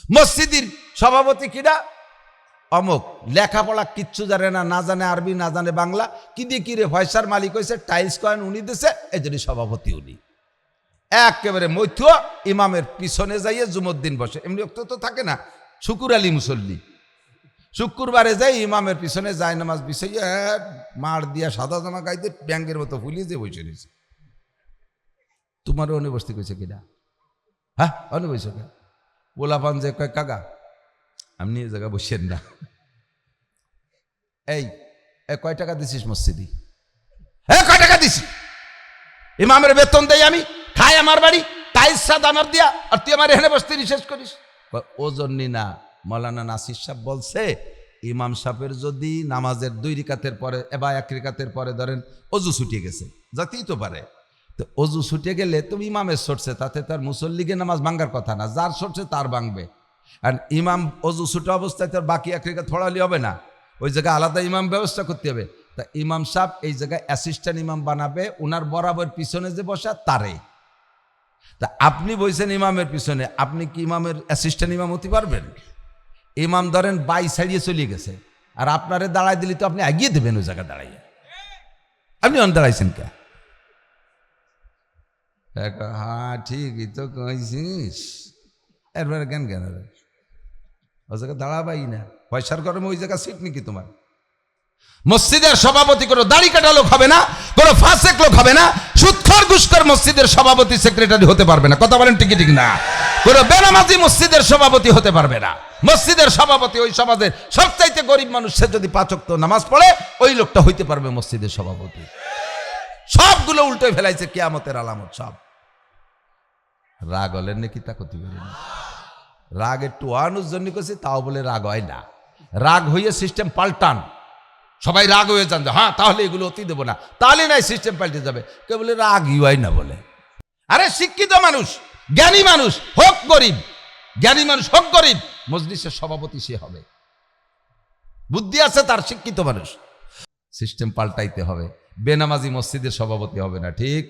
মসজিদের সভাপতি কিনা অমুক, লেখাপড়া কিচ্ছু জানে না, না জানে আরবি, না জানে বাংলা, কি দিয়ে কিরে পয়সার মালিক হয়েছে, টাইলস কয়েন উনি দিছে, এই জন্য সভাপতি উনি। একেবারে মৈথ ইমামের পিছনে যাইয়ে জুমুদ্দিন বসে, এমনি তো থাকে না শুকুর আলী মুসল্লি, শুক্রবারে যাই ইমামের পিছনে যায় নামাজ বিছাইয়া মার দিয়া সাদা জামা গাইতে ব্যাঙ্গের মতো ফুলিয়ে যে বসে রয়েছে। তোমারও অনুবস্তি কইছে কিনা? হ্যাঁ অনুবস বলাপান যে কয় কাকা আপনি এই জায়গায় বসেন না, এই কয় টাকা দিছিস মসজিদি? কয় টাকা দিছি? ইমামের বেতন দেই আমি, খাই আমার বাড়ি, টাইলস সাদ আমার দিয়া, আর তুই আমার এখানে বসতে নিষেধ করিস? ও জন্যই না, মৌলানা নাসির সাহেব বলছে ইমাম সাহেবের যদি নামাজের 2 রিকাতের পরে বা 1 রিকাতের পরে ধরেন অজু ছুটিয়ে গেছে, যাতেই তো পারে, তো অজু ছুটে গেলে তুমি ইমামের সরছে, তাতে তার মুসল্লিকে নামাজ ভাঙ্গার কথা না, যার সরছে তার ভাঙবে। আর ইমাম অজু ছুটে অবস্থায় তার বাকি 1 রিকাত পড়ালি হবে না, ওই জায়গায় আলাদা ইমাম ব্যবস্থা করতে হবে। তা ইমাম সাহেব এই জায়গায় অ্যাসিস্ট্যান্ট ইমাম বানাবে, ওনার বরাবর পিছনে যে বসা তারে। তা আপনি বলছেন ইমামের পিছনে, আপনি কি ইমামের অ্যাসিস্ট্যান্ট ইমাম হতে পারবেন? ইমাম ধরেন বাই ছাড়িয়ে চলে গেছে, আর আপনারে দাঁড়াই দিলে তো আপনি এগিয়ে দেবেন ওই জায়গায় দাঁড়াইয়া, আপনি অন দাঁড়াইছেন কে? হ্যাঁ ঠিকই তো কইছিস, এরপরে জ্ঞান জ্ঞান ওই জায়গায় দাঁড়াবাই না, পয়সার গরমে ওই জায়গা সিট নাকি তোমার? মসজিদের সভাপতি কোনো দাড়ি কাটা লোক হবে না, কোনো ফাসেক লোক হবে না, সুদখোর ঘুষখোর মসজিদের সভাপতি সেক্রেটারি হতে পারবে না। কথা বলেন ঠিক ঠিক না? কোনো বেনামাজি মসজিদের সভাপতি হতে পারবে না। মসজিদের সভাপতি ওই সমাজের সবচাইতে গরিব মানুষ, সে যদি 5 ওয়াক্ত নামাজ পড়ে ওই লোকটা হইতে পারবে মসজিদের সভাপতি। সবগুলো উল্টে ফেলাইছে কিয়ামতের আলামত সব। রাগ হলেন নাকি তা করতে পারি না, রাগ একটু ওয়ানুর জন্য করছি, তাও বলে রাগ হয় না। রাগ হইয়ে সিস্টেম পাল্টান, সবাই রাগ হয়ে যান, হ্যাঁ তাহলে এগুলো অতি দেবো না, তাহলে নাই সিস্টেম পাল্টে যাবে। কে বলে রাগই হয় না বলে? আরে শিক্ষিত মানুষ, জ্ঞানী মানুষ হোক গরিব, জ্ঞানী মানুষ হোক গরিব, মজলিসের সভাপতি সে হবে, বুদ্ধি আছে তার, শিক্ষিত মানুষ। সিস্টেম পাল্টাইতে হবে, বেনামাজি মসজিদের সভাপতি হবে না, ঠিক?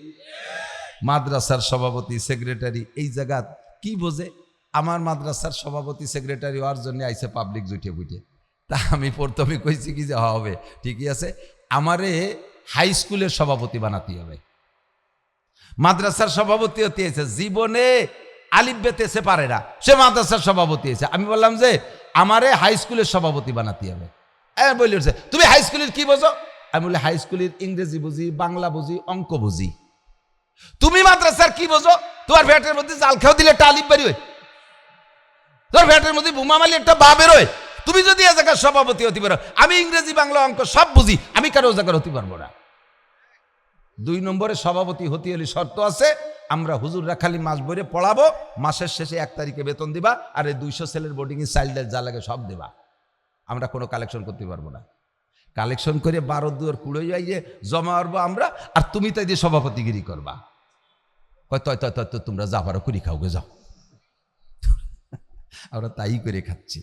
মাদ্রাসার সভাপতি সেক্রেটারি এই জায়গা কি বোঝে? আমার মাদ্রাসার সভাপতি সেক্রেটারি হওয়ার জন্য আইসে পাবলিক জুটে বুটে। তা আমি প্রথমে কইছি কি যে হবে, ঠিকই আছে, আমারে হাই স্কুলের সভাপতি বানাতে হবে। মাদ্রাসার সভাপতি হতে হয়েছে, জীবনে আলিফ বেতে সে পারে না, সে মাদ্রাসার সভাপতি হয়েছে। আমি বললাম যে আমারে হাই স্কুলের সভাপতি বানাতে হবে। বলি তুমি হাই স্কুলের কি বোঝো? আমি বলি হাই স্কুলের ইংরেজি বুঝি, বাংলা বুঝি, অঙ্ক বুঝি। তুমি মাদ্রাসার কি বোঝো? তোমার ভ্যাটের মধ্যে জাল খেয়েও দিলে একটা আলিফ বেরিয়ে, তোর ভ্যাটের মধ্যে বোমা মারলে একটা বা বেরোয়। তুমি যদি এ জায়গার সভাপতি হতে পারো, আমি ইংরেজি বাংলা অঙ্ক সব বুঝি, আমি কারো জায়গার হতে পারবো না। 2 নম্বরে সভাপতি হতে হলে শর্ত আছে, আমরা হুজুররা খালি মাস বইরে পড়াবো, মাসের শেষে 1 তারিখে বেতন দিবা, আর এই 200 ছেলের বোর্ডিং এ চাইল্ডের যা লাগে সব দেবা। আমরা কোনো কালেকশন করতে পারবো না। কালেকশন করে 12 দুয়ার কুড়ে যাইয়ে জমা করবো আমরা, আর তুমি তাই দিয়ে সভাপতিগিরি করবা। তোমরা যা পারো কুড়ি খাও গে যাও। আমরা তাই করে খাচ্ছি,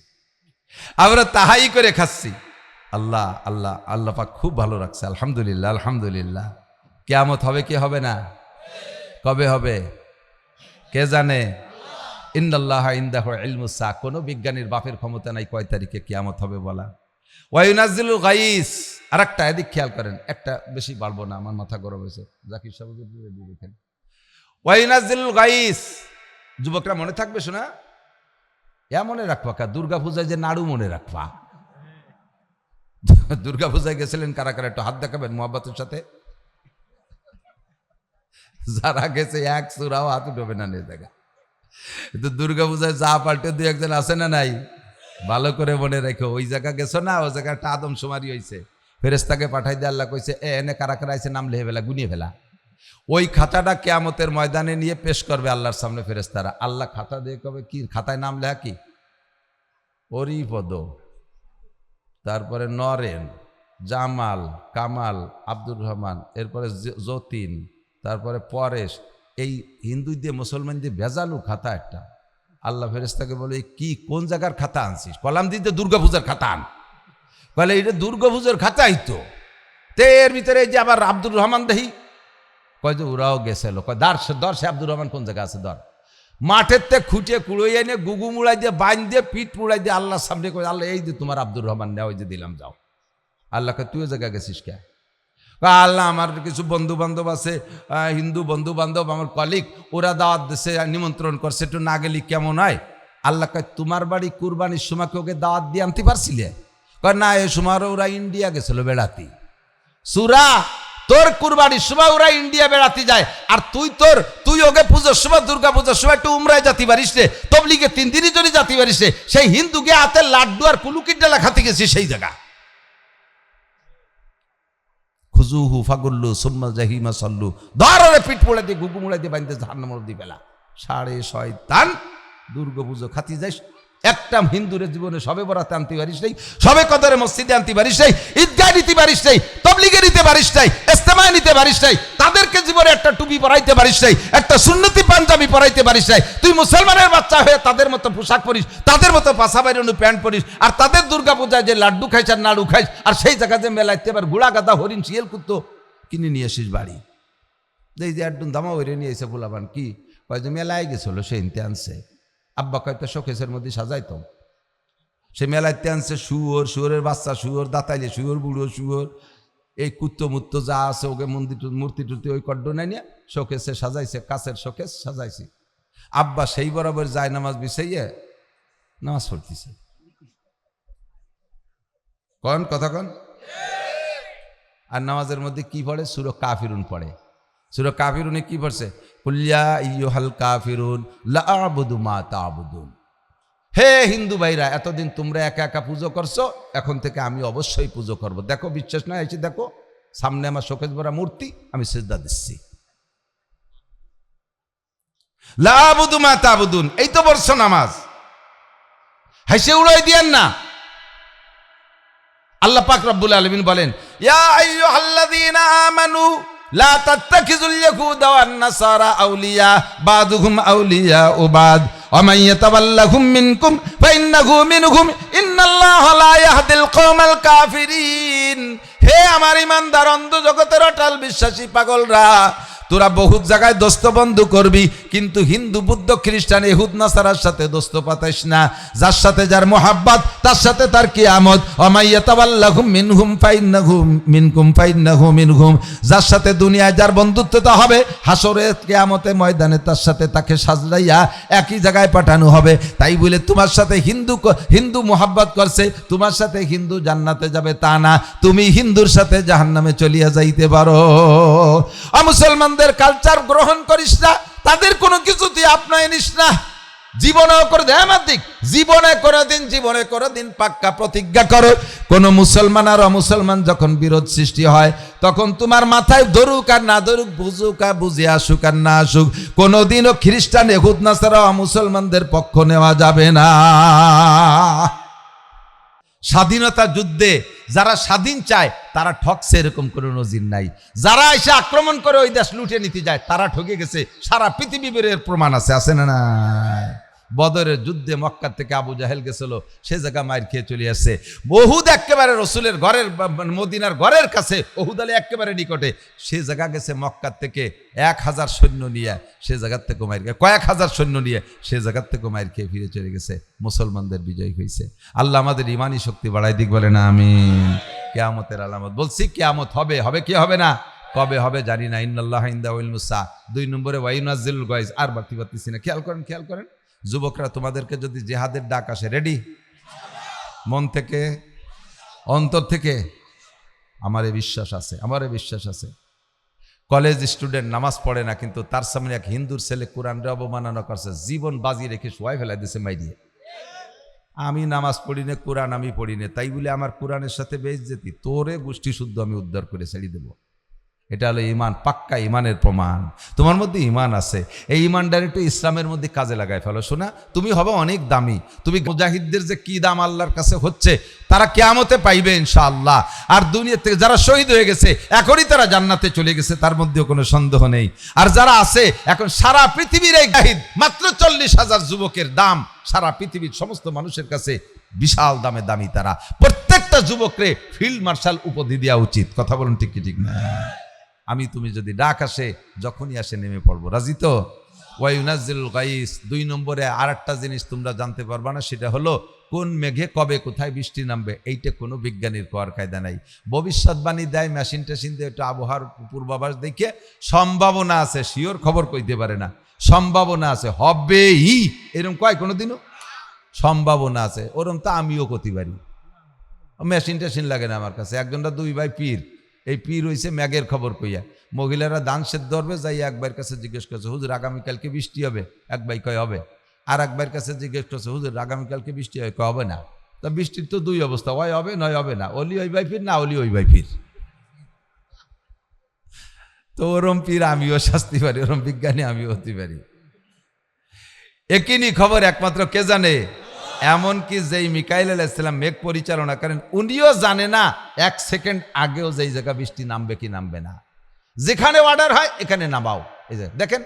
আমরা তাহাই করে খাচ্ছি। আল্লাহ আল্লাহ আল্লাহ পাক খুব ভালো রাখছে, আলহামদুলিল্লাহ আলহামদুলিল্লাহ। কিয়ামত হবে কি হবে না? কবে হবে কে জানে? ইন্নাল্লাহ ইনদাহু ইলমুস সাআ, কোন বিজ্ঞানীর বাপের ক্ষমতা নাই কয় তারিখে কিয়ামত হবে বলা। ওয়া ইউনাজ্জিলুল গাইস, আরেকটা এদিক খেয়াল করেন, একটা বেশি বাড়বো না, আমার মাথা গরম হয়েছে। জাকির সাহেব দেখেন, ওয়া ইউনাজ্জিলুল গাইস, যুবকরা মনে থাকবে শোনা, মনে রাখবা কা দুর্গা পূজায় যে নাড়ু মনে রাখবা। দুর্গা পূজায় গেছিলেন কারা কারা একটু হাত দেখাবেন মোহাব্বতের সাথে? যারা গেছে 1 সুরাও হাত উঠবে না নিয়ে দেখা। কিন্তু দুর্গা পূজায় যা পাল্টে 2-1 আছে না নাই? ভালো করে মনে রেখো, ওই জায়গা গেছো না, ওই জায়গায় একটা আদমশুমারি হয়েছে, ফেরেশতাকে পাঠাই দিয়ে আল্লাহ কইছে এনে কারা কারা আইছে নাম লিখে ফেলা, গুনিয়ে ফেলা। ওই খাতাটা কিয়ামতের ময়দানে নিয়ে পেশ করবে আল্লাহর সামনে ফেরেশতারা। আল্লাহ খাতা দিয়ে কবে কি খাতায় নাম লেখা কি? হরিপদ, তারপরে নরেন, জামাল, কামাল, আব্দুর রহমান, এরপরে যতীন, তারপরে পরেশ। এই হিন্দু দিয়ে মুসলমান দিয়ে ভেজালু খাতা একটা। আল্লাহ ফেরেশতাকে বলে কি কোন জায়গার খাতা আনছিস? কলাম দিতে দুর্গাপূজার খাতা আন। বলে এটা দুর্গাপূজার খাতাই তো। এর ভিতরে এই যে আবার আব্দুর রহমান দেহি, কয় যে ওরাও গেছিল, কয় দর্শে আব্দুর রহমান কোন জায়গা আছে দর। মাঠের তে খুঁটিয়ে কুড়োই এনে গুগু মুড়াই দিয়ে বাইন দিয়ে পিঠ মুড়াই দিয়ে আল্লাহর সামনে করে, আল্লাহ এই যে তোমার আব্দুর রহমান নেওয়া, ওই যে দিলাম, যাও। আল্লাহকে তুইও জায়গা গেছিস কে? আল্লাহ আমার কিছু বন্ধু বান্ধব আছে, হিন্দু বন্ধু বান্ধব, আমার কলিগ, ওরা দাওয়াত দেশে নিমন্ত্রণ করছে, একটু না গেলি কেমন হয়? আল্লাহ কয় তোমার বাড়ি কুরবানির সময় ওকে দাওয়াত দিয়ে আনতে পারছিলে? কয় না, এই সময় ওরা ইন্ডিয়া গেছিল বেড়াতি। সুরা, তোর কুরবানির সময় ওরা ইন্ডিয়া বেড়াতে যায়, আর তুই ওকে পুজোর সময়, দুর্গা পুজোর সময় একটু উমরায় জাতি পারিস রে, তবলিগে 3 দিনই যদি জাতি পারিস রে, সেই হিন্দুকে হাতে লাড্ডু আর কুলুকির ডালা খাতে গেছি সেই জায়গা। খুজুহু ফাগুল্লু সুম্মা জাহিমা সল্লু, ধরে পিঠ পোড়া দিয়ে গুগু মুড়াই দিয়ে বাঁধতে জাহান্নামের দি বেলা। সাড়ে শয়তান, দুর্গা পুজো খাতি যাইস, একটা হিন্দুরের জীবনে সবে বরাতে আনতে পারিস নাই, সবে কদরে মসজিদে আনতে পারিস নাই, ঈদগাহ নিতে পারিস নাই, তবলিগে নিতে পারিস নাই, ইস্তেমায় নিতে পারিস নাই, তাদেরকে জীবনে একটা টুপি পরাইতে পারিস নাই, একটা সুন্নতি পাঞ্জাবি পরাইতে পারিস নাই। তুই মুসলমানের বাচ্চা হয়ে তাদের মতো পোশাক পরিস, তাদের মতো পাশা বাইরানো প্যান্ট পরিস, আর তাদের দুর্গা পূজায় যে লাড্ডু খাইস আর নাড়ু খাইস, আর সেই জায়গায় যে মেলাইতে এবার গুড়া গাদা হরিণ শিয়াল কুত্তো কিনে নিয়ে আসিস বাড়ি। এই যে একদম দামা ওইরে নিয়ে এসে বলাবান কি কয় যে মেলায় গেছিল, সে ইনতে আনছে। আব্বা কয়তো শোকেসের মধ্যে সাজাইতো, সে মেলাইতে আনছে শুয়োরের বাচ্চা, শুয়োর দাঁতাইলে শুয়োর, বুড়ো শুয়োর, এই কুত্তো মুত্তো যা আছে ওকে মূর্তি টুর্তি ওই কড্ড নাই নিয়ে শোকেসে সাজাইছে, কাছের শোকেস সাজাইছে। আব্বা সেই বরাবর যায় নামাজ বিছাইয়ে নামাজ পড়তেছে। কন কথা কন। আর নামাজের মধ্যে কি পড়ে? সূরা কাফিরুন পড়ে। সূরা কাফিরুনে কি পড়ছে? কুল্লিয়া আইয়ুহাল কাফিরুন লা আ'বুদু মা তা'বুদুন। হে হিন্দু ভাইরা, এতদিন তোমরা একা একা পুজো করছো, এখন থেকে আমি অবশ্যই পুজো করব। দেখো, বিশ্বাস না এসে দেখো, সামনে আমার শোকেস ভরা মূর্তি, আমি সিজদা দিচ্ছি। লা আ'বুদু মা তা'বুদুন, এই তো বলছো নামাজ, হাসে উড়াই দিয়েন না। আল্লাহ পাক রব্বুল আলামিন বলেন, ইয়া আইয়ুহাল্লাযীনা আমানু লা তাত্তাখিযুল ইয়াহুদা ওয়ান নাসারা আউলিয়া বাদুহুম আউলিয়া ও বাদ ওয়া মান ইয়াতাওয়াল্লাহুম মিনকুম ফাইন্নাহু মিনহুম ইন্নাল্লাহা লা ইয়াহদিল কওমাল কাফিরিন। হে আমার ঈমানদার অন্ধ জগতের অটল বিশ্বাসী পাগলরা, তোরা বহুত জায়গায় দোস্ত বন্ধু করবি, কিন্তু হিন্দু বুদ্ধ খ্রিস্টান ইহুদ নাসারার সাথে দোস্ত পাতাইস না। যার সাথে যার মোহাব্বত, তার সাথে তার কিয়ামত। ওয়ামাইয়াতাওয়াল্লাহুম মিনহুম ফাইন্নাহু মিনকুম ফাইন্নাহু মিনহুম। যার সাথে দুনিয়ায় যার বন্ধুত্বতা হবে, হাসরে কিয়ামতে ময়দানে তার সাথে তাকে সাজলাইয়া একই জায়গায় পাঠানো হবে। তাই বলে তোমার সাথে হিন্দু মোহাব্বত করছে, তোমার সাথে হিন্দু জান্নাতে যাবে তা না, তুমি হিন্দুর সাথে জাহান্নামে চলিয়া যাইতে পারো। মুসলমান কালচার গ্রহণ করিস না, তাদের কোনো কিছু তুই আপনায় নিস না। জীবনে করে দে, আমার দিক জীবনে করে দিন পাক্কা প্রতিজ্ঞা করো, কোন মুসলমান আর অমুসলমান যখন বিরোধ সৃষ্টি হয়, তখন তোমার মাথায় ধরুক আর না ধরুক, বুঝুক আর বুঝে আসুক আর না আসুক, কোনোদিনও খ্রিস্টান ইহুদ নাসারা মুসলমানদের পক্ষ নেওয়া যাবে না। স্বাধীনতা যুদ্ধে যারা স্বাধীন চায় তারা ঠকছে, এরকম কোনো নজির নাই। যারা এসে আক্রমণ করে ওই দেশ লুটে নিতে যায়, তারা ঠকে গেছে, সারা পৃথিবীর প্রমাণ আছে না? না, বদরের যুদ্ধে মক্কা থেকে আবু জাহেল গেছিল, সে জায়গা মাইর খেয়ে চলে আসছে। বহুদ একেবারে রসুলের ঘরের, মদিনার ঘরের কাছে, ওহুদ আলী একেবারে নিকটে, সে জায়গা গেছে মক্কার থেকে 1000 সৈন্য নিয়ে, সে জায়গার থেকে মাইর খেয়ে, কয়েক হাজার সৈন্য নিয়ে সে জায়গার থেকে মাইর খেয়ে ফিরে চলে গেছে। মুসলমানদের বিজয় হয়েছে। আল্লাহ আমাদের ইমানি শক্তি বাড়াই দিক, বলে না আমিন। কিয়ামতের আলামত বলছি, কিয়ামত হবে, কি হবে না, কবে হবে জানি না। ইন্নাল্লাহা ইনদাহু ইলমুস সাআ। 2 নম্বরে ওয়াইনাজিলুল গায়জ। আর বাড়তি পারতেছি না, খেয়াল করেন যুবকরা, তোমাদেরকে যদি জিহাদের ডাক আসে, রেডি? মন থেকে, অন্তর থেকে? আমারে বিশ্বাস আছে। কলেজ স্টুডেন্ট নামাজ পড়ে না, কিন্তু তার সামনে এক হিন্দুর ছেলে কোরআনরে অবমাননা করছে, জীবন বাজি রেখে শোয়াই ফেলাই দিছে মাইরিয়ে। আমি নামাজ পড়ি না, কোরআন আমি পড়ি না, তাই বলে আমার কোরআনের সাথে বেইজ্জতি, তোরে গোষ্ঠী শুদ্ধ আমি উদ্ধার করে ছেড়ে দেবো। এটা হলো ইমান, পাক্কা ইমানের প্রমাণ। তোমার মধ্যে ইমান আছে, এই ইমানটার একটু ইসলামের মধ্যে কাজে লাগাই ফেলো। শোনা, তুমি হবে অনেক দামি। তুমি মুজাহিদদের যে কি দাম আল্লাহর কাছে হচ্ছে, তারা কিয়ামতে পাইবে ইনশাআল্লাহ। আর দুনিয়া থেকে যারা শহীদ হয়ে গেছে, এখনই তারা জান্নাতে চলে গেছে, তার মধ্যেও কোনো সন্দেহ নেই। আর যারা আছে এখন, সারা পৃথিবীর এই মুজাহিদ, মাত্র 40,000 যুবকের দাম সারা পৃথিবীর সমস্ত মানুষের কাছে বিশাল দামে দামি। তারা প্রত্যেকটা যুবকরে ফিল্ড মার্শাল উপাধি দেওয়া উচিত। কথা বলুন, ঠিক কি ঠিক না? আমি তুমি যদি ডাক আসে, যখনই আসে নেমে পড়বো। রাজি তো? ওয়ায়ুনাজ্জিলুল গাইস। 2 নম্বরে আরেকটা জিনিস তোমরা জানতে পারবা না, সেটা হলো কোন মেঘে কবে কোথায় বৃষ্টি নামবে, এইটা কোনো বিজ্ঞানীর কোয়ার কায়দা নাই। ভবিষ্যৎবাণী দেয় মেশিন টেশিন দিয়ে, একটু আবহাওয়ার পূর্বাভাস দেখে সম্ভাবনা আছে, শিওর খবর কইতে পারে না, সম্ভাবনা আছে হবেই, এরকম কয় কোনোদিনও সম্ভাবনা আছে। ওরম তো আমিও করতে পারি, মেশিন টেশিন লাগে না আমার কাছে। একজনটা 2 ভাই পীর, এই পীর হইছে ম্যাগের খবর কইয়া। মহিলারা দান সেদ্ধ ধরবে, যাই এক ভাইয়ের কাছে জিজ্ঞেস করছে, হুজুর আগামীকালকে বৃষ্টি হবে? এক ভাই কয় হবে। আর এক ভাইয়ের কাছে জিজ্ঞেস করছে, হুজুর আগামীকালকে বৃষ্টি হবে? কয় হবে না। তা বৃষ্টির তো 2 অবস্থা, হয় হবে নয় হবে না, অলি ওই ভাই পীর, না অলি ওই ভাই পীর। তো ওরম পীর আমিও শাস্তি পারি, ওরম বিজ্ঞানী আমিও হতে পারি। একই খবর একমাত্র কে জানে? এমনকি যেই মিকাইল আলাইহিস সালাম মেঘ পরিচালনা করেন, উনিও জানে না 1 সেকেন্ড আগেও যেই জায়গা বৃষ্টি নামবে কি নামবে না। যেখানে অর্ডার হয় এখানে নামাও। এই যে দেখেন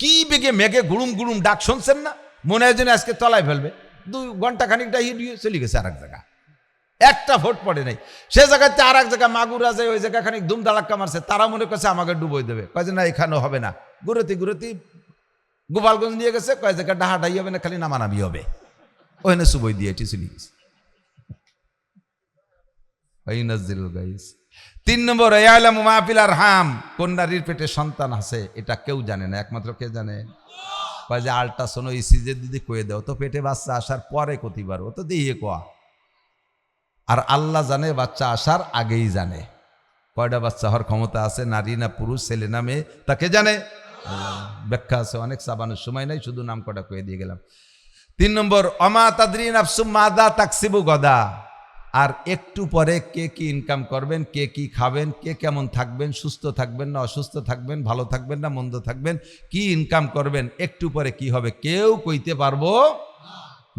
কি বেগে মেঘে গুড়ুম গুড়ুম ডাক, শুনছেন না? মনে হয় যেন আজকে তলায় ফেলবে। 2 ঘন্টা খানিকটা হিডিয়ে চলে গেছে আর এক জায়গা, একটা ভোট পড়ে নাই। সে জায়গাতে আর এক জায়গা মাগুরা যায়, ওই জায়গা খানিক দুম দাঁড়াক্কা মারছে, তারা মনে করছে আমাকে ডুবোই দেবে, কয় যে না এখানেও হবে না। ঘুরতি গোপালগঞ্জ নিয়ে গেছে, কয় জায়গা ডাহাডাই হবে না, খালি নামানাবি হবে, ওখানে সুবই দিয়ে এটি চলে গেছে। 3 নম্বর ইয়ালামু মা ফিল আরহাম, কোন নারীর পেটে সন্তান আছে এটা কেউ জানে না, একমাত্র কে জানে? কয় যে আল্ট্রাসাউন্ড ইসিজি দিদি কয়ে দাও তো, পেটে বাচ্চা আসার পরে কতিবার, ও তো দিয়ে কোয়া। আর আল্লাহ জানে বাচ্চা আসার আগেই জানে। কয়টা বাচ্চা হওয়ার ক্ষমতা আছে, নারী না পুরুষ, ছেলে না মেয়ে, তাকে জানে। ব্যাখ্যা আছে অনেক, সাবানোর সময় নাই, শুধু নাম কটা কয়ে দিয়ে গেলাম। 3 নম্বর অমা তাদরি নাফসুম মাদা তাকসিবু গদা, আর একটু পরে কে কি ইনকাম করবেন, কে কি খাবেন, কে কেমন থাকবেন, সুস্থ থাকবেন না অসুস্থ থাকবেন, ভালো থাকবেন না মন্দ থাকবেন, কি ইনকাম করবেন, একটু পরে কি হবে কেউ কইতে পারবো।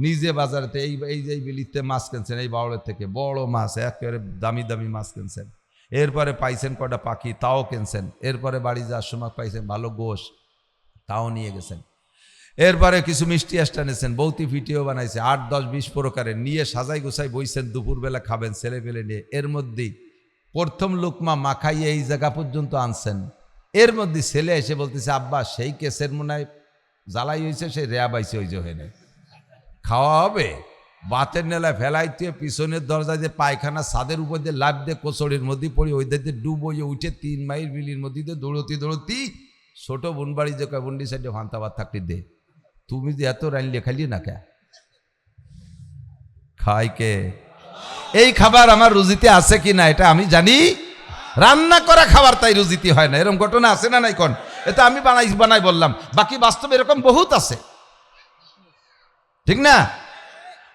নিজে বাজারেতে এই যে বিলিতে মাছ কিনছেন, এই বাউলের থেকে বড় মাছ, একেবারে দামি দামি মাছ কিনছেন, এরপরে পাইছেন কটা পাখি, তাও কিনছেন, এরপরে বাড়ি যাওয়ার সময় পাইছেন ভালো গোশ, তাও নিয়ে গেছেন, এরপরে কিছু মিষ্টি আষ্টা নিয়েছেন, বৌতি ভিডিও বানাইছে 8, 10, 20 প্রকারের, নিয়ে সাজাই গোছাই বইছেন, দুপুরবেলা খাবেন ছেলে পেলে নিয়ে। এর মধ্যেই প্রথম লোকমা মাখাইয়ে এই জায়গা পর্যন্ত আনছেন, এর মধ্যে ছেলে এসে বলতেছে, আব্বা সেই কেসের মনে হয় জ্বালাই হয়েছে, সেই রেয়া বাইছে ওই যে হয়ে খাওয়া হবে। বাতের নেলায় ফেলাইতে পিছনের দরজা দিয়ে পায়খানা ছাদের উপর দিয়ে লাভ দিয়ে কোচড়ির মধ্যে পড়ি, ওই দিয়ে ডুব হয়ে উঠে 3 মাইল বিলির মধ্যে দিয়ে দৌড়তি ছোট বোন বাড়ি যে বন্ডি সাইডে ভান্তাবাদ থাকতে দে, তুমি যে এত রাইন লেখালি না কে খাই কে? এই খাবার আমার রুজিতে আছে কি না এটা আমি জানি, রান্না করা খাবার তাই রুজিতে হয় না, এরকম ঘটনা আছে না নাই? কোন এটা আমি বানাই বললাম, বাকি বাস্তবে এরকম বহুত আছে, ঠিক না?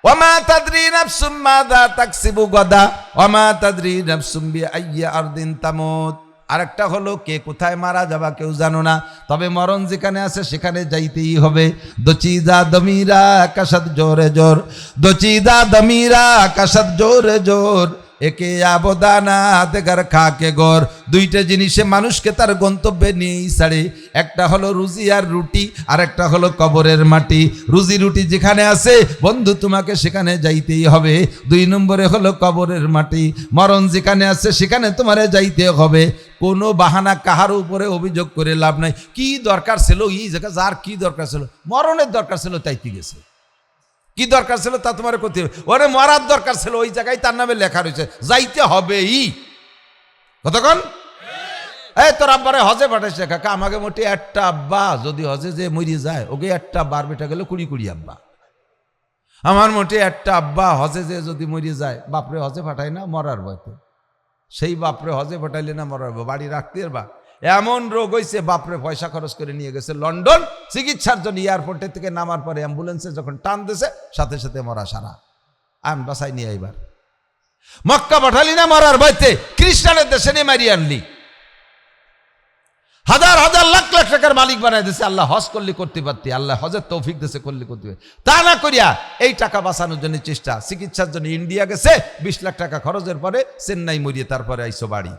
ওয়ামা তাদরি নাফসুম মাযা তাকসিবু গাদা ওয়ামা তাদরি নাফসুম বিআইয়ি আরদিন তামুত। আরেকটা হলো কে কোথায় মারা যাবা কেউ জানো না, তবে মরণ যেখানে আছে সেখানে যাইতেই হবে। দচিদা দমিরা আকাশাত জোরে জোর, দচিদা দমিরা আকাশাত জোরে জোর, একে আবদানা দেগার খাকে গর। 2টা জিনিসে মানুষকে তার গন্তব্যে নিয়েই ছাড়ে, একটা হলো রুজি আর রুটি, আর একটা হলো কবরের মাটি। রুজি রুটি যেখানে আছে বন্ধু তোমাকে সেখানে যাইতেই হবে। 2 নম্বরে হলো কবরের মাটি, মরণ যেখানে আছে সেখানে তোমারে যাইতে হবে। কোনো বাহানা কাহার উপরে অভিযোগ করে লাভ নাই। কি দরকার ছিল এই জায়গা, যার কি দরকার ছিল, মরণের দরকার ছিল তাইতে গেছে, কি দরকার ছিল তা তোমার করতে হবে। ওরে মরার দরকার ছিল, ওই জায়গায় তার নামে লেখা রয়েছে, যাইতে হবেই। কতক্ষণ এই তোর আব্বারে হজে পাঠাইছে, কাকা আমাকে মোটে একটা আব্বা যদি হজে যে মরিয়ে যায়, ওকে একটা বার বেটা গেল 20 আব্বা। আমার মোটে একটা আব্বা হজে যে যদি মরিয়ে যায়, বাপরে হজে পাঠায় না মরার ভয়তে, সেই বাপরে হজে পাঠাইলে না মরার ভয়, বাড়ি রাখতে বা এমন রোগ হয়েছে, বাপরে পয়সা খরচ করে নিয়ে গেছে লন্ডন চিকিৎসার জন্য। এয়ারপোর্টের থেকে নামার পরে অ্যাম্বুলেন্সে যখন টান দিয়েছে, সাথে সাথে মরা সারা। আন বাসাই নিয়ে এইবার মক্কা পাঠালি না মরার ভয়তে, খ্রিস্টানের দেশে নিয়ে মারিয়ে আনলি, হাজার হাজার লাখ লাখ টাকার মালিক বানাই দিয়েছে। আল্লাহ হজ করলে করতে পারতি, আল্লাহ হজের তৌফিক দিয়েছে করলে করতে পারতি, তা না করিয়া এই টাকা বাঁচানোর জন্য চেষ্টা। চিকিৎসার জন্য ইন্ডিয়া গেছে, 20 লাখ টাকা খরচের পরে চেন্নাই মরিয়ে তারপরে আইসো বাড়ি।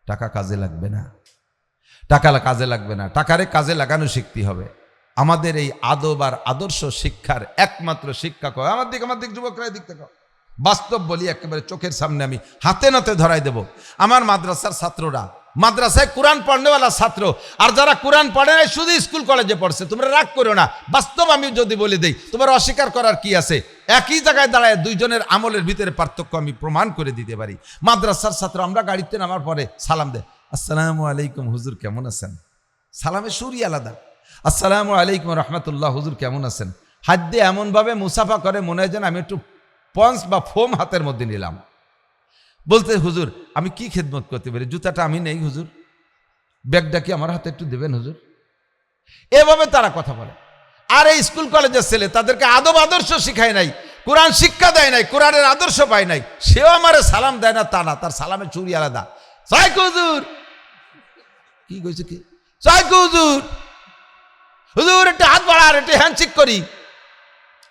টাকা কাজে লাগবে না, টাকা কাজে লাগবে না, টাকারে কাজে লাগানো শিখতে হবে। আমাদের এই আদব আর আদর্শ শিক্ষার একমাত্র শিক্ষা কয়, আমার দিক যুবকরা দিক থেকে বাস্তব বলি, একেবারে চোখের সামনে আমি হাতে নাতে ধরাই দেব। আমার মাদ্রাসার ছাত্ররা মাদ্রাসায় কোরআন পড়নেওয়ালা ছাত্র, আর যারা কোরআন পড়ে নাই শুধু স্কুল কলেজে পড়ছে। তোমরা রাগ করো না, বাস্তব আমি যদি বলে দেই তোমার অস্বীকার করার কি আছে? একই জায়গায় দাঁড়ায় দুইজনের আমলের ভিতরে পার্থক্য আমি প্রমাণ করে দিতে পারি। মাদ্রাসার ছাত্র আমরা গাড়িতে নামার পরে সালাম দেয়, আসসালামু আলাইকুম হুজুর কেমন আছেন। সালামের সুরই আলাদা। আসসালামু আলাইকুম রহমতুল্লাহ হুজুর কেমন আছেন। হাত দিয়ে এমনভাবে মুসাফা করে মনে হয় যেন আমি একটু পঞ্চ বা ফোম হাতের মধ্যে নিলাম। বলতে হুজুর আমি কি খেদমত করতে পারি, জুতাটা আমি নেই হুজুর, ব্যাগটা কি আমার হাতে একটু দেবেন হুজুর। এভাবে তারা কথা বলে। আর এই স্কুল কলেজের ছেলে তাদেরকে আদব আদর্শ শিখায় নাই, কোরআন শিক্ষা দেয় নাই, কোরআনের আদর্শ পায় নাই, সেও আমারে সালাম দেয় না তা না, তার সালামের চুরি আলাদা। সাইক হুজুর কি কইছে কি, সাইক হুজুর, হুজুর একটু হাত বাড়ান, একটু হ্যান্ডশেক করি,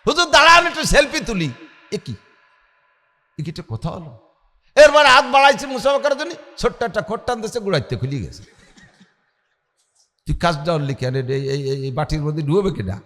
হুজুর দাঁড়ান একটু সেলফি তুলি। এ কি একটা কথা হলো? এরপরে হাত বাড়াইছে মুসাফা করার জন্য, ছোট্ট একটা খোট্টান দেশে গুড়াইতে খুলি গেছে। তুই কাজটা উঠলি কেন, এই বাটির মধ্যে ডুবে কিনা?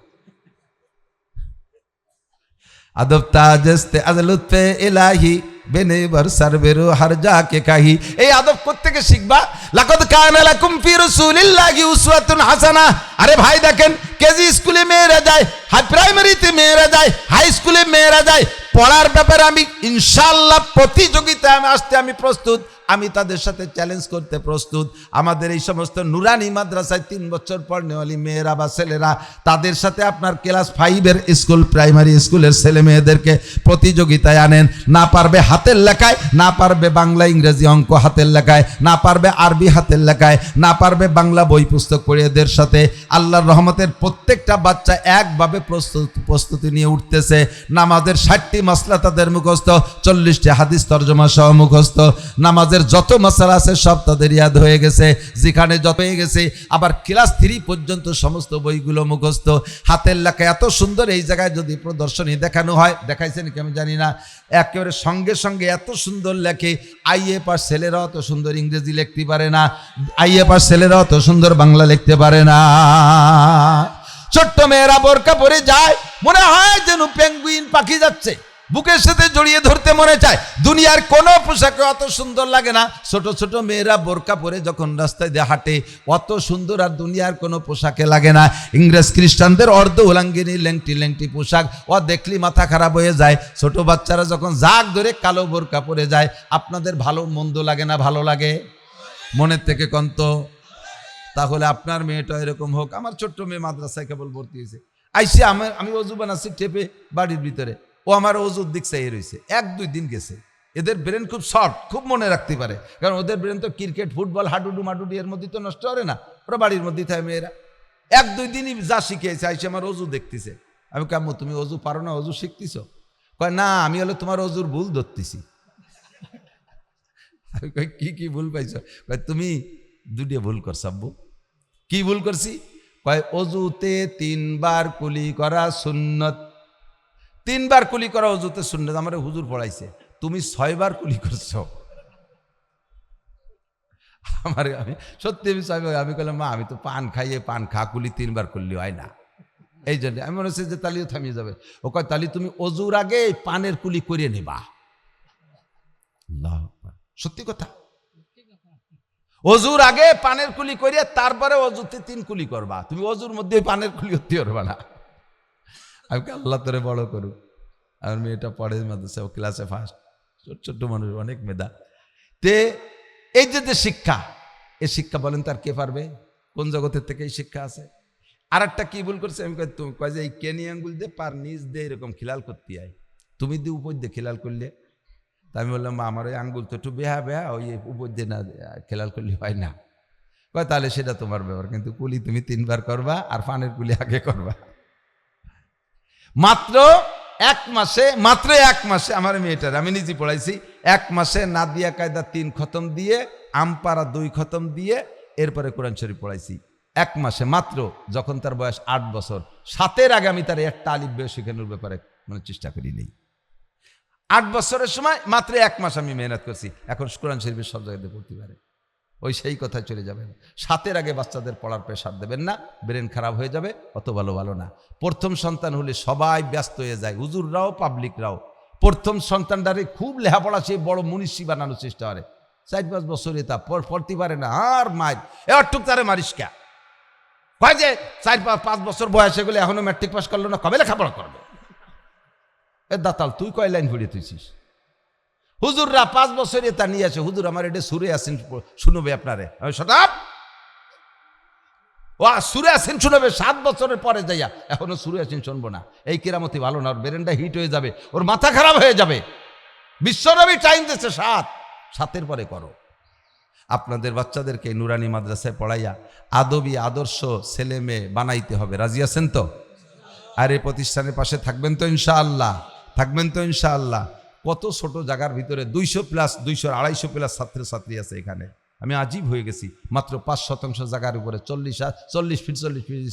আদব তাজস্তে আজলুৎফে ইলাহি বেনে বরসার বেরো হার জাকে কাহি। এই আদব কোত্থেকে শিখবা? লাকাদ কানা লাকুম ফি রাসূলিল্লাহি উসওয়াতুন হাসানা। আরে ভাই দেখেন, কেজি স্কুলে মেয়েরা যায়, হাই প্রাইমারিতে মেয়েরা যায়, হাই স্কুলে মেয়েরা যায়। পড়ার ব্যাপারে আমি ইনশাআল্লাহ প্রতিযোগিতায় আসতে আমি প্রস্তুত, আমি তাদের সাথে চ্যালেঞ্জ করতে প্রস্তুত। আমাদের এই সমস্ত নুরানি মাদ্রাসায় 3 বছর পড়নেওয়ালি মেয়েরা বা ছেলেরা, তাদের সাথে আপনার ক্লাস 5-এর স্কুল, প্রাইমারি স্কুলের ছেলে মেয়েদেরকে প্রতিযোগিতায় আনেন। না পারবে হাতের লেখায়, না পারবে বাংলা ইংরেজি অঙ্ক হাতের লেখায়, না পারবে আরবি হাতের লেখায়, না পারবে বাংলা বই পুস্তক পড়ে, এদের সাথে আল্লাহর রহমতের প্রত্যেকটা বাচ্চা একভাবে প্রস্তুতি নিয়ে উঠতেছে। নামাজের 60টি মাসলা তাদের মুখস্থ, 40টি হাদিস তরজমা সহ মুখস্থ। নামাজের যত মাসালা আছে সব তাদের ইয়াদ হয়ে গেছে, যেখানে যত হয়ে গেছে। আবার ক্লাস 3 পর্যন্ত সমস্ত বইগুলো মুখস্থ, হাতের লেখা এত সুন্দর। এই জায়গায় যদি প্রদর্শনী দেখানো হয়, দেখাইছেন কি আমি জানি না, একেবারে সঙ্গে সঙ্গে এত সুন্দর লেখে। আইএ পাস ছেলেরা অত সুন্দর ইংরেজি লিখতে পারে না, আইএ পাস ছেলেরা অত সুন্দর বাংলা লিখতে পারে না। ছোট্ট মেয়েরা বোরকা পরে যায়, মনে হয় যেন পেঙ্গুইন পাখি যাচ্ছে, বুকের সাথে জড়িয়ে ধরতে মনে চায়। দুনিয়ার কোনো পোশাকে অত সুন্দর লাগে না। ছোট ছোট মেয়েরা বোরকা পরে যখন রাস্তায় দিয়ে হাঁটে, অত সুন্দর আর দুনিয়ার কোনো পোশাকে লাগে না। ইংরেজ খ্রিস্টানদের অর্ধ উলাঙ্গিনী ল্যাংটি ল্যাংটি পোশাক, ও দেখলি মাথা খারাপ হয়ে যায়। ছোট বাচ্চারা যখন জাগ ধরে কালো বোরকা পরে যায়, আপনাদের ভালো মন্দ লাগে না? ভালো লাগে মনের থেকে কন্ত। তাহলে আপনার মেয়েটা এরকম হোক। আমার ছোট্ট মেয়ে মাদ্রাসায় কেবল ভর্তি হয়েছে, আইসে আমি অজু বানাচ্ছি টেপে বাড়ির ভিতরে, ও আমার অজুর দিক চাইয়ে রয়েছে। 1-2 দিন গেছে। এদের ব্রেন খুব শর্ট, খুব মনে রাখতে পারে, কারণ ওদের ব্রেন তো ক্রিকেট ফুটবল হাডুডু মাডুডু এর মধ্যে তো নষ্ট হবে না, ওরা বাড়ির মধ্যেই থাকে মেয়েরা। 1-2 দিনই যা শিখেছে, আইসে আমার অজু দেখতেছে। আমি কাম্মু তুমি অজু পারো না, অজু শিখতেছ? কয় না, আমি হলে তোমার অজুর ভুল ধরতেছি। আমি কই কি ভুল পাইছো? কয় তুমি 2টা ভুল করছ আব্বু। কি ভুল করছি? কয় অজুতে 3 বার কুলি করা সুন্নত। 3 বার কুলি করা অজুতে সুন্নত, আমার হুজুর পড়াইছে। তুমি 6 বার কুলি করছো। আমি সত্যি আমি বললাম, মা আমি তো পান খাইয়ে, পান খা কুলি 3 বার করলে হয় না। এই জন্য আমি মনে হচ্ছে যে তালিও থামিয়ে যাবে। ও কয় তালি তুমি অজুর আগে পানের কুলি করে নেবা। সত্যি কথা, অজুর আগে পানের কুলি করিয়া তারপরে অজুতে 3 কুলি করবা। তুমি অজুর মধ্যে পানের কুলি হতে পারবা না। আমি আল্লাহ তোরে বড় করুক। আমার মেয়েটা পড়ে মাদ্রাসা, ও ক্লাসে ফার্স্ট, ছোট্ট মানুষ, অনেক মেধা। তে এই যে শিক্ষা, এই শিক্ষা বলেন তার কে পারবে? কোন জগতের থেকে এই শিক্ষা আছে? আর একটা কি ভুল করছে, আমি কয় যে এই কেনি আঙ্গুল দিয়ে পার নিজ দিয়ে এরকম খিলাল করতে হয়, তুমি দিয়ে উপর দিয়ে খিলাল করলে। তা আমি বললাম, মা আমার ওই আঙ্গুল তো একটু বেহা ওই উপর দিয়ে না খেলাল করলে হয় না। কয় তাহলে সেটা তোমার ব্যাপার, কিন্তু কুলি তুমি 3 বার করবা, আর পানের কুলি আগে করবা। মাত্র 1 মাসে আমার মেয়েটার আমি নিজে পড়াইছি। 1 মাসে নাদিয়া কায়দা 3 খতম দিয়ে, আমপারা 2 খতম দিয়ে, এরপরে কোরআন শরীফ পড়াইছি 1 মাসে মাত্র। যখন তার বয়স 8 বছর, 7-এর আগে আমি তার একটা আলিফ বে শেখানোর ব্যাপারে চেষ্টা করি নেই। 8 বছরের সময় মাত্র 1 মাস আমি মেহনত করছি। এখন কোরআন শরীফের সব জায়গাতে পড়তে পারে। ওই সেই কথায় চলে যাবেন। 7-এর আগে বাচ্চাদের পড়ার প্রেশার দেবেন না, ব্রেন খারাপ হয়ে যাবে, অত ভালো না। প্রথম সন্তান হলে সবাই ব্যস্ত হয়ে যায়, হুজুররাও পাবলিকরাও। প্রথম সন্তানটারে খুব লেখাপড়া সে বড় মুনিশি বানানোর চেষ্টা করে। 4-5 বছরে তা পড়তে পারে না, আর মার এটুক তারে মারিস কে? কয় যে 4-5 বছর বয়সে গেলে এখনো ম্যাট্রিক পাস করলো না, কবে লেখাপড়া করবে? এ দাতাল তুই কয় লাইন পড়ে তুইছিস? হুজুররা 5 বছরে তা নিয়ে আসে, হুজুর আমার এটা সুরে আসেন শুনবে আপনারে, শতাব ও সুরে আসেন শুনবে। 7 বছরের পরে যাইয়া এখনো সুরে আসেন শুনবো না, এই কেরামতি ভালো না, ওর ব্রেনটা হিট হয়ে যাবে, ওর মাথা খারাপ হয়ে যাবে। বিশ্বনবী টাইম দিচ্ছে 7 পরে করো। আপনাদের বাচ্চাদেরকে নুরানি মাদ্রাসায় পড়াইয়া আদবী আদর্শ ছেলে মেয়ে বানাইতে হবে, রাজি আছেন তো? আর এই প্রতিষ্ঠানের পাশে থাকবেন তো ইনশাআল্লাহ? থাকবেন তো ইনশাআল্লাহ? কত ছোট জায়গার ভিতরে 200+ ছাত্রছাত্রী আছে এখানে। আমি আজীব হয়ে গেছি, মাত্র 5% জায়গার উপরে 40 ফিট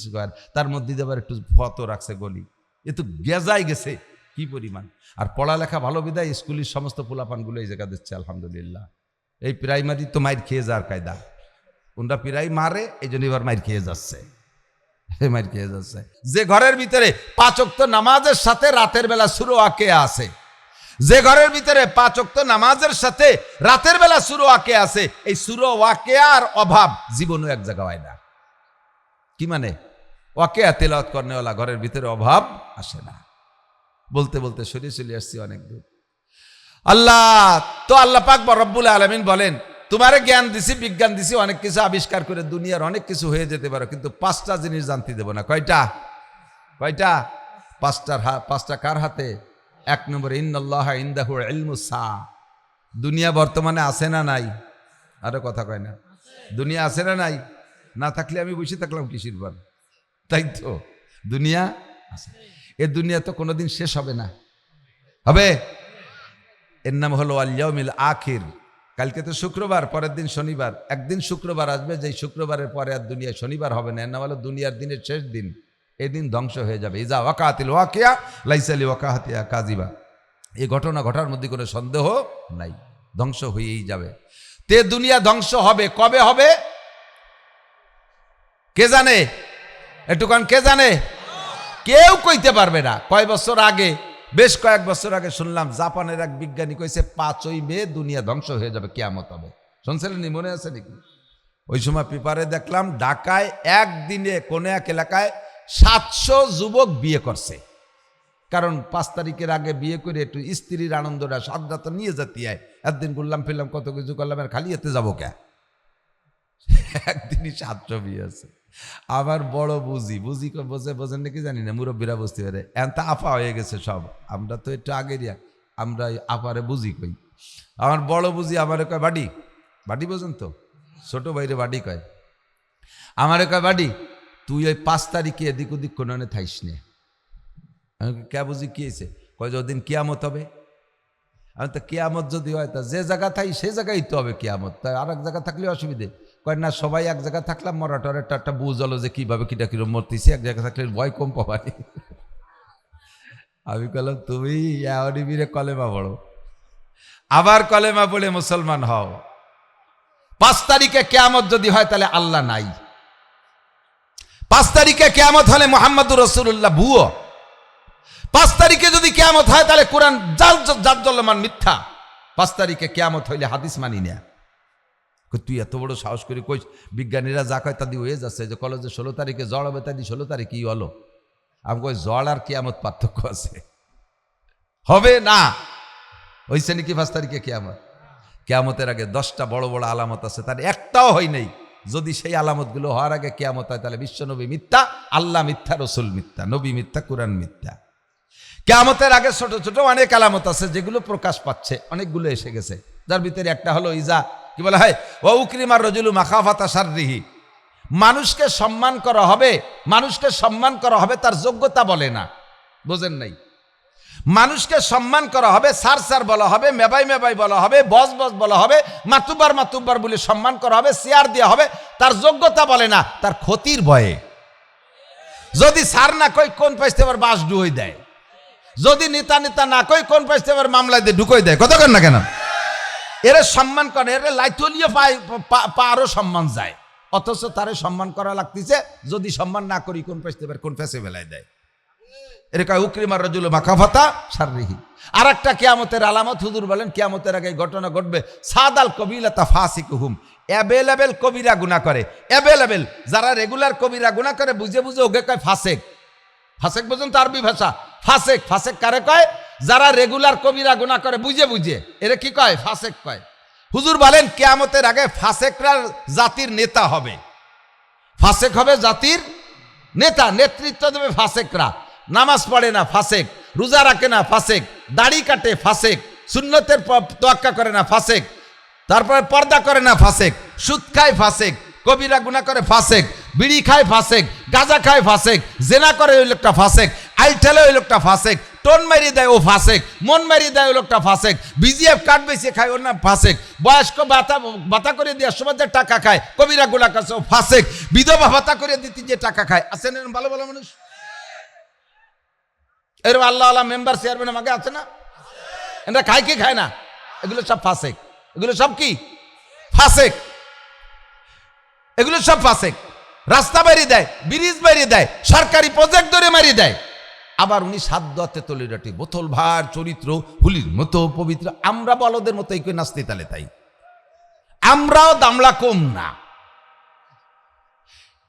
স্কয়ার, তার মধ্যে আবার একটু ফটো রাখছে গলি, এ তো গেজাই গেছে কি পরিমাণ। আর পড়ালেখা ভালো বিদায় স্কুলের সমস্ত পোলাপানগুলো এই জায়গা দিচ্ছে আলহামদুলিল্লাহ। এই প্রাইমারি তো মাইর খেয়ে যাওয়ার কায়দা, কোনটা প্রাই মারে, এই জন্য এবার মাইর খেয়ে যাচ্ছে, মাইর খেয়ে যাচ্ছে। যে ঘরের ভিতরে 5 ওয়াক্ত নামাজের সাথে রাতের বেলা সূরা ওয়াকিয়া আছে, যে ঘরের ভিতরে 5 ওয়াক্ত নামাজের সাথে রাতের বেলা সূরা ওয়াকিয়া আছে, এই সূরা ওয়াকিয়ার অভাব জীবনে এক জায়গা হয় না। কি মানে? ওয়াকিয়া তেলাওয়াত করনেওয়ালা ঘরের ভিতরে অভাব আসে না। বলতে বলতে সরিয়ে চলে আসছি অনেক দূর। আল্লাহ পাক রব্বুল আলামিন বলেন, তোমারে জ্ঞান দিছি, বিজ্ঞান দিছি, অনেক কিছু আবিষ্কার করে দুনিয়ার অনেক কিছু হয়ে যেতে পারো, কিন্তু 5টা জিনিস জানতে দেব না। কয়টা? 5টা কার হাতে? 1 নম্বর, ইন্নাল্লাহা ইনদাহু ইলমুস সাআ। দুনিয়া বর্তমানে আছে না নাই? আরো কথা কয় না, দুনিয়া আছে না নাই? না থাকলে আমি বসে থাকলাম কিসির বার? তাই তো, দুনিয়া আছে। এ দুনিয়া তো কোনোদিন শেষ হবে না, হবে? এর নাম হলো আল ইয়াউমিল আখির। কালকে তো শুক্রবার, পরের দিন শনিবার, একদিন শুক্রবার আসবে, যেই শুক্রবারের পরে আর দুনিয়ায় শনিবার হবে না। এর নাম হলো দুনিয়ার দিনের শেষ দিন, এই দিন ধ্বংস হয়ে যাবে। ইজা ওয়াকাতিল ওয়াকিয়া লাইসা লিওয়াকাতিহা কাযিবা। এই ঘটনা ঘটার মধ্যে কোনো সন্দেহ নাই, ধ্বংস হয়েই যাবে। তে দুনিয়া ধ্বংস হবে, কবে হবে কে জানে? একটুখান কে জানে? কেউ কইতে পারবে না। কয় বছর আগে, বেশ কয়েক বছর আগে শুনলাম জাপানের এক বিজ্ঞানী কইছে 5ই মে দুনিয়া ধ্বংস হয়ে যাবে, কিয়ামত হবে। শুনছিলেন? মনে আছে নাকি? ওই সময় পেপারে দেখলাম ঢাকায় একদিনে কোন এক এলাকায় 700 যুবক বিয়ে করছে। কারণ 5 তারিখের আগে বিয়ে করে একটু স্ত্রীর আনন্দটা সাদা তো নিয়ে যেতে হয়। একদিন ঘুরলাম ফিরলাম, কত কিছু করলাম, আর খালি এতে যাবো কে? একদিনই 700 বিয়ে আছে। আবার বড় বোঝেন নাকি জানি না, মুরব্বীরা বুঝতে পারে, এখন তা আফা হয়ে গেছে সব। আমরা তো একটু আগেরিয়া, আমরা আপারে বুঝি কই। আমার বড় বুঝি আমারে কয় বাড়ি বোঝেন তো, ছোট ভাইরে বাড়ি কয়। আমারে কয় বাড়ি তুই ওই 5 তারিখে এদিক ওদিক কোনে থাইস নে। আমি কে বুঝি কি হয়েছে? কয় যে ওদিন কিয়ামত হবে। আমি তো কিয়ামত যদি হয় তা যে জায়গা থাই সে জায়গায় তো হবে কিয়ামত, তাই আর এক জায়গা থাকলে অসুবিধে। কয় না, সবাই এক জায়গায় থাকলাম, মরাটরের একটা বুঝ হলো যে কিভাবে কিটা কিরম মরতেছি, এক জায়গায় থাকলে ভয় কম পাবানি। আমি বললাম তুমি ইয়ারিবিরে কলেমা পড়ো, আবার কলেমা পড়ে মুসলমান হও। 5 তারিখে কিয়ামত যদি হয় তাহলে আল্লাহ নাই। 5 তারিখে কিয়ামত হলে মুহাম্মদুর রাসূলুল্লাহ ভুয়ো। 5 তারিখে যদি কিয়ামত হয় তাহলে কোরআন জাল মিথ্যা। 5 তারিখে কিয়ামত হইলে হাদিস মানি না। তুই এত বড় সাহস করে কইস বিজ্ঞানীরা যা কয় তা দিয়ে হয়ে যাচ্ছে, যে কলেজে 16 তারিখে জ্বর হবে, তাই 16 তারিখেই হলো। আমি কই জ্বর আর কিয়ামত পার্থক্য আছে? হবে না। হইছে নাকি 5 তারিখে কিয়ামত? কিয়ামতের আগে 10টা বড় বড় আলামত আছে, তার একটাও হয় নাই। যদি সেই আলামতগুলো হওয়ার আগে কিয়ামত হয় তাহলে বিশ্বনবী মিথ্যা, আল্লাহ মিথ্যা, রসুল মিথ্যা, নবী মিথ্যা, কোরআন মিথ্যা। কিয়ামতের আগে ছোট ছোট অনেক আলামত আছে যেগুলো প্রকাশ পাচ্ছে, অনেকগুলো এসে গেছে। যার ভিতরে একটা হলো ইজা, কি বলা হয়, ওয়া উকরিমার রাজুলু মাখাফাতা শাররিহি। মানুষকে সম্মান করা হবে, মানুষকে সম্মান করা হবে তার যোগ্যতা বলে না, বোঝেন নাই? মানুষকে সম্মান করা হবে, স্যার বলা হবে, মেবাই বলা হবে, বস বলা হবে, মাতুব্বার বলে সম্মান করা হবে, চেয়ার দেওয়া হবে, তার যোগ্যতা বলে না, তার ক্ষতির ভয়ে। যদি স্যার না কই কোন পাইতে আবার বাস ডুই দেয়, যদি নেতা না কই কোন পাইতে আবার মামলায় দিয়ে ঢুকই দেয়। কথা কেন না কেন? এরা সম্মান করে, এরা লাইতলিয়ে পারও সম্মান যায়, অথচ তারে সম্মান করা লাগতেছে। যদি সম্মান না করি কোন পাইতে আবার কোন ফেসে বেলায় দেয়। এর কয় উকরিমার রাজুল মাকাফাতা শাররিহি। আর একটা কিয়ামতের আলামত হুজুর বলেন, কিয়ামতের আগে ঘটনা ঘটবে, সাদাল কবিলাতা ফাসিকুহুম, অ্যাভেলেবেল কবিরা গুনাহ করে, অ্যাভেলেবেল যারা রেগুলার কবিরা গুনাহ করে বুঝে বুঝে ওকে কয় ফাসেক। ফাসেক বুঝুন তো আরবি ভাষা, ফাসেক। ফাসেক কারে কয়? যারা রেগুলার কবিরা গুনাহ করে বুঝে বুঝে, এরা কি কয়? ফাসেক কয়। হুজুর বলেন কিয়ামতের আগে ফাসেকরা জাতির নেতা হবে, ফাসেক হবে জাতির নেতা, নেতৃত্ব দেবে ফাসেকরা। নামাজ পড়ে না ফাসেক, রোজা রাখে না ফাসেক, দাড়ি কাটে ফাসেক, সুন্নতের তোয়াক্কা করে না ফাসেক, তারপরে পর্দা করে না ফাসেক, সুদ খায় ফাসেক, কবিরা গুনাহ করে ফাসেক, বিড়ি খায় ফাসেক, গাঁজা খায় ফাসেক, জেনা করে ওই লোকটা ফাসেক, আইল ঠেলে ওই লোকটা ফাসেক, টোন মারি দেয় ও ফাসেক, মন মারি দেয় ওই লোকটা ফাসেক, বিজিএফ কার্ড বেশি খায় ওর নাম ফাসেক, বয়স্ক ভাতা করে দেওয়ার সময় যে টাকা খায় কবিরা গুনাহ করছে ও ফাসেক, বিধবা ভাতা করে দিতে যে টাকা খায়, আছেন এরকম ভালো ভালো মানুষ? এরকম আল্লাহ আল্লাহ মেম্বার চেয়ারম্যান আমাকে আছে না? এটা খায় কি খায় না? এগুলো সব ফাসেক, এগুলো সব কি ফাসেক, এগুলো সব ফাসেক। রাস্তা বাড়ি দেয়, ব্রিজ বাড়ি দেয়, সরকারি প্রজেক্ট ধরে মারি দেয়। আবার উনি সাদ্দাতে তলিরাটি বোতল ভার চরিত্র হুলির মতো পবিত্র। আমরা বলদের মতো এই নাস্তি তালে তাই, আমরাও দামলা কম না।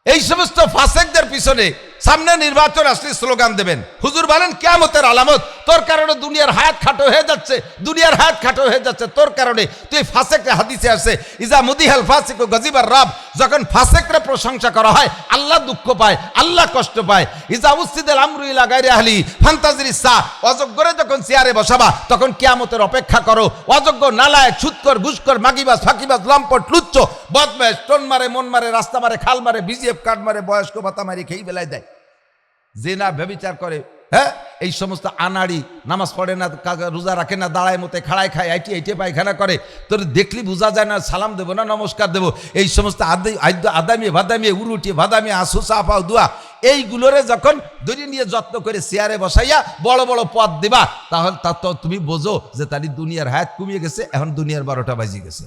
এই সমস্ত ফাসেকদের পিছনে সামনে নির্বাচন আসলে স্লোগান দেবেন। হুজুর বলেন কিয়ামতের আলামত, তোর কারণে দুনিয়ার হায়াত খাটো হয়ে যাচ্ছে, দুনিয়ার হায়াত খাটো হয়ে যাচ্ছে তোর কারণে। তুই ফাসেকরে হাদিসে আছে ইজা মুদিহাল ফাসিকু গজিবার রাব, যখন ফাসেকরে প্রশংসা করা হয় আল্লাহ দুঃখ পায়, আল্লাহ কষ্ট পায়। ইজা উসিদাল আমরু ইলা গায়রি আহলি ফান্তাজিরিস সা, অযোগ্যরে যখন চেয়ারে বসাবা তখন কিয়ামতের অপেক্ষা করো। অযোগ্য, নালায়েক, সুদকর, ঘুষখোর, মাগিবাজ, ফাঁকিবাজ, লম্পট, লুচ্চ, বদমাইশ, টোন মারে, মন মারে, রাস্তা মারে, খাল মারে, বিজিএফ কার্ড মারে, বয়স্ক ভাতা মারি খেয়ে বেলায় দেয়, জেনা ব্যভিচার করে, হ্যাঁ এই সমস্ত আনাড়ি, নামাজ পড়ে না, রোজা রাখে না, দাঁড়ায় মতে খাড়ায় খায়, আইটে পায়খানা করে, তোর দেখলি বোঝা যায় না সালাম দেবো না নমস্কার দেবো, এই সমস্ত আদামি ভাদামি উরুটি ভাদামি আসু চাপাও দুয়া, এইগুলোরে যখন ধরে নিয়ে যত্ন করে চেয়ারে বসাইয়া বড় বড় পদ দিবা, তাহলে তা তো তুমি বোঝো যে তারই দুনিয়ার হায়াত কমিয়ে গেছে, এখন দুনিয়ার 12টা বাজি গেছে,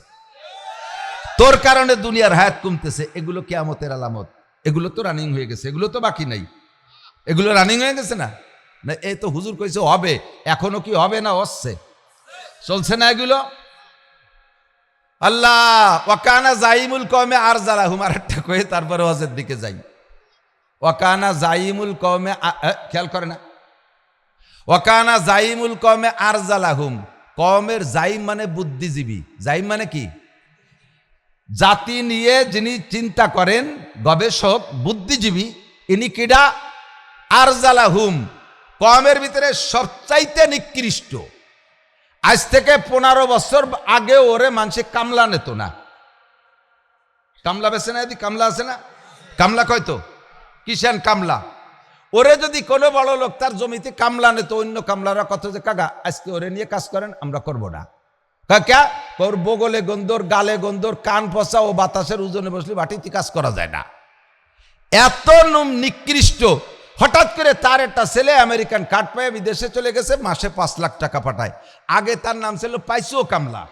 তোর কারণে দুনিয়ার হায়াত কমতেছে। এগুলো কিয়ামতের আলামত, এগুলো তো রানিং হয়ে গেছে, এগুলো তো বাকি নাই, এগুলো রানিং হয়ে গেছে না? না এই তো হুজুর কইছে হবে, এখনো কি হবে না হচ্ছে, চলছে না এগুলো? আল্লাহ ওয়াকানা জাইমুল কওমে আরজালাহুম, আর একটা কয়ে তারপরে ওয়াজের দিকে যাই। ওয়াকানা জাইমুল কওমে, খেয়াল করে না, ওয়াকানা জাইমুল কওমে আরজালাহুম, কওমের জাইম মানে বুদ্ধিজীবী, জাইম মানে কি? জাতি নিয়ে যিনি চিন্তা করেন, গবেষক, বুদ্ধিজীবী, ইনি কিডা? আরজালাহুম, কওমের ভিতরে সবচাইতে নিকৃষ্ট। আজ থেকে 15 বছর আগে ওরে মানুষে কামলা নিত না, কামলা বেছে না, কামলা আছে না, কামলা কয়তো কিষান কামলা, ওরে যদি কোনো বড় লোক তার জমিতে কামলা নিত, অন্য কামলারা কত যে কাকা আজকে ওরে নিয়ে কাজ করেন, আমরা করবো না। কাকা ওর বগলে গন্ধর, গালে গন্ধর, কান পচা, ও বাতাসের ওজনে বসলে বাটিতে কাজ করা যায় না, এত নিকৃষ্ট। হঠাৎ করে তার একটা ছেলে আমেরিকান কার্ড পায় বিদেশে চলে গেছে, মাসে 5 লাখ টাকা পাঠায়। আগে তার নাম ছিল পাইসো কামলা।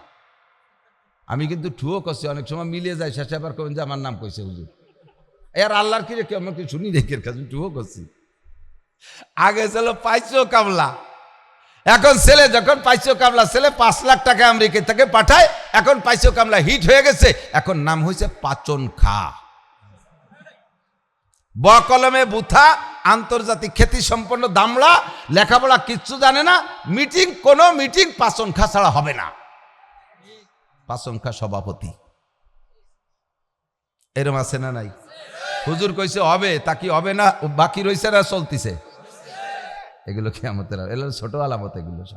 আমি কিন্তু ঠুয়ো করছি, অনেক সময় মিলিয়ে যায়, শেষে আবার কবেন যে আমার নাম কইছে হুজুর, এর আল্লাহর কি রে কেউ আমাকে শুনি রেখের কাছে ঠুয়ো করছি। আগে ছিল পাইসো কামলা, এখন ছেলে যখন পাইসো কামলা, ছেলে 5 লাখ টাকা আমেরিকা থেকে পাঠায়, এখন পাইসো কামলা হিট হয়ে গেছে, এখন নাম হয়েছে পাচন খা। বকলমে বুথা, আন্তর্জাতিক খ্যাতি সম্পন্ন দামড়া, লেখাপড়া কিচ্ছু জানে না, মিটিং, কোনো মিটিং পাচন খা ছাড়া হবে না, পাচন খা সভাপতি। এরম আছে না নাই? হুজুর কইছে হবে, তা কি হবে না? বাকি রয়েছে না চলতিছে? এগুলো কিয়ামতের, এগুলো ছোট আলামত, এগুলো সব।